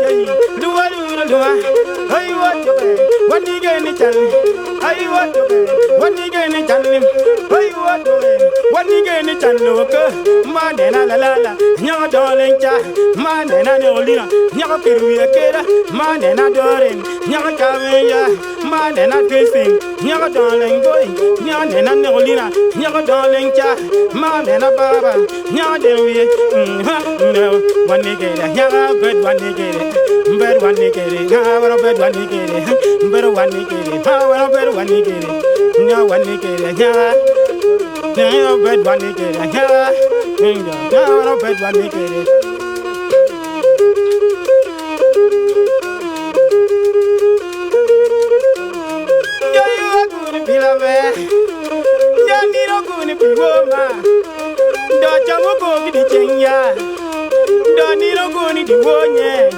jayi duwa duwa ay what one again chan ay what one again chan ay what one again chan look ma na la la la nya darling cha ma na no lina nya peru ya kera ma na dorin nya ka ya ma na facing nya darling boy nya na no lina nya darling cha ma na baba nya de we no one again nya bed one again bed one again ha bed one again bed one again ha bed one again nya one again nya bed one again nya bed one again do chamo go di chenya do ni no go ni di wonye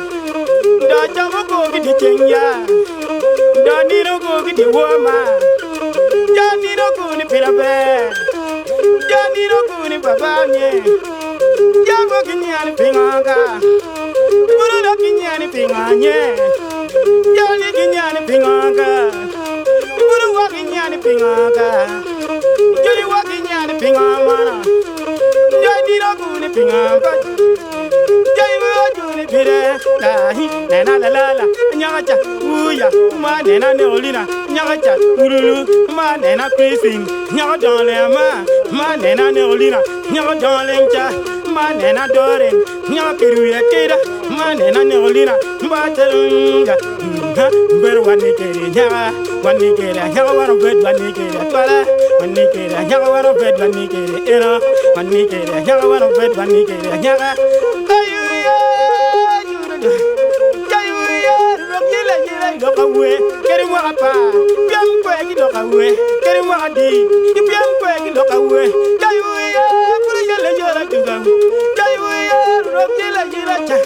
do chamo go di chenya do ni no go di woma do ni no go ni pirabe do ni no go ni babanye do go kinyani pinganga buru do kinyani pinganye do ni kinyani pinganga buru wa kinyani pinganga jori wa kinyani pingama Jai guni pingamba, jai guni pire, lahi, nena la la la, nyagacha, uya, ma nena neolina, nyagacha, urulu, ma nena kissing, nyagadole ma nena neolina, nyagadole ma nena doren, nyagapiruya kira, ma nena neolina, batalunga, beru wanikere, nyaga, wanikere, nyaga waro bed wanikere, pala, wanikere, nyaga waro bed wanikere, era, wanikere, nyaga waro bed wanikere, nyaga, ayuya, ayuya, rokila yila lokawe, keri wakapa, biam kwegi lokawe, keri wakadi, biam kwegi lokawe, ayuya, kuru yala yala jungam, ayuya, rokila yila cha,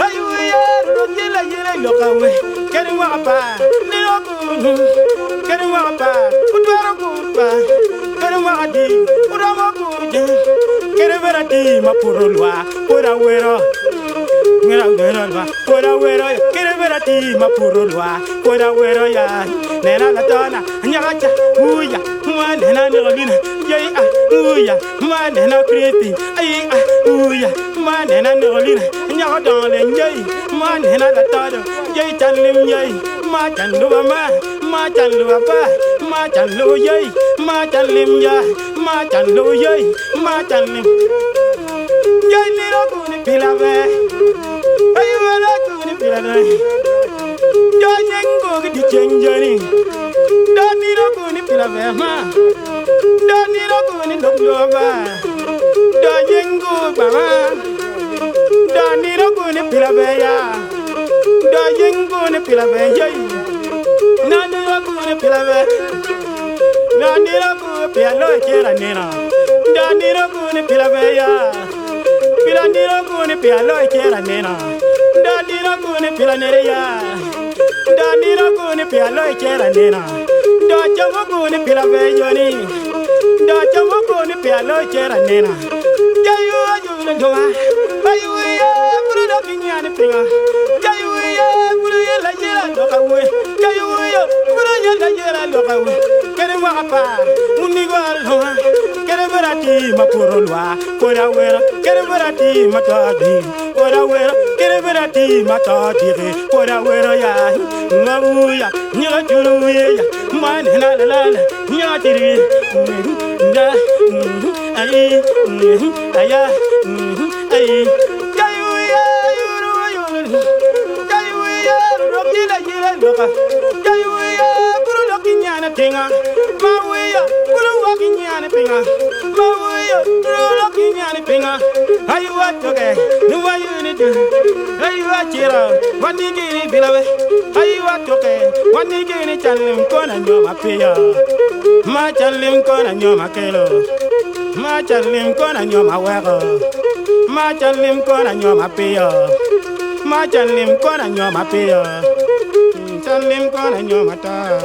ayuya, rokila yila lokawe, keri wakapa, nirokunu, keri wakapa, udwara kupa, keri wakadi, urama kuja, keri verati mapurulwa, pura wero. Pura wero, kere verati mapurulwa, pura wero ya, nena la tona, nyagacha, uya, ma nena nolina, yai uya, ma nena creepy, ay uya, ma nena nolina, nyagadole yai, ma nena la tona, yai chanlim yai, ma chanluwa ma chanluwa ba, ma chanlu yai, ma chanlim ya, ma chanlu yai, ma chanlim. Yai nero kuni pilave. Ayu wala kuni pilave. Yo yengo di chenjani. Dani ro kuni pilave ma. Dani ro kuni dokloba. Do yengo baba. Dani ro kuni pilave ya. Do yengo ni pilave yai. Nani ro kuni pilave. Nani ro kuni pialo kera nena. Dani ro kuni pilave ya. Pilandiro kuni pialo kera nena. Dandiro kuni pilaneria. Dandiro kuni pialo kera nena. Do chamo kuni pilaveyoni. Do chamo kuni pialo kera nena. Jayu ayu doa. Ayu ya buru do kinyani pinga. Jayu ya buru la yela dokawe. Jayu ya buru la yela dokawe. Kere wakapa munigwar doa. Kere verati mapurulwa. Pura wero. Kere verati matadi. Pura wero. Kere verati matadi. Pura wero ya. Ngawuya. Nyagaturuya. Man la la la. Nyatiri. Da. Ay. Aya. Ay. Jayuya. Yuru yuru. Jayuya. Rokila yila loka. Jayuya. Kuru lokinyana tinga. Mawuya. Kuru wakinyana pinga. Mawuya. Kuru lokinyana pinga. Ayu watoke. Nuwa yuni tu. Ayu wachira. Wanigiri bilawe. Ayu watoke. Wanigiri chalim kona nyoma piya. Ma chalim kona nyoma kelo. Ma chalim kona nyoma wego. Ma chalim kona nyoma piya. Ma chalim kona nyoma piya. Chalim kona nyoma ta.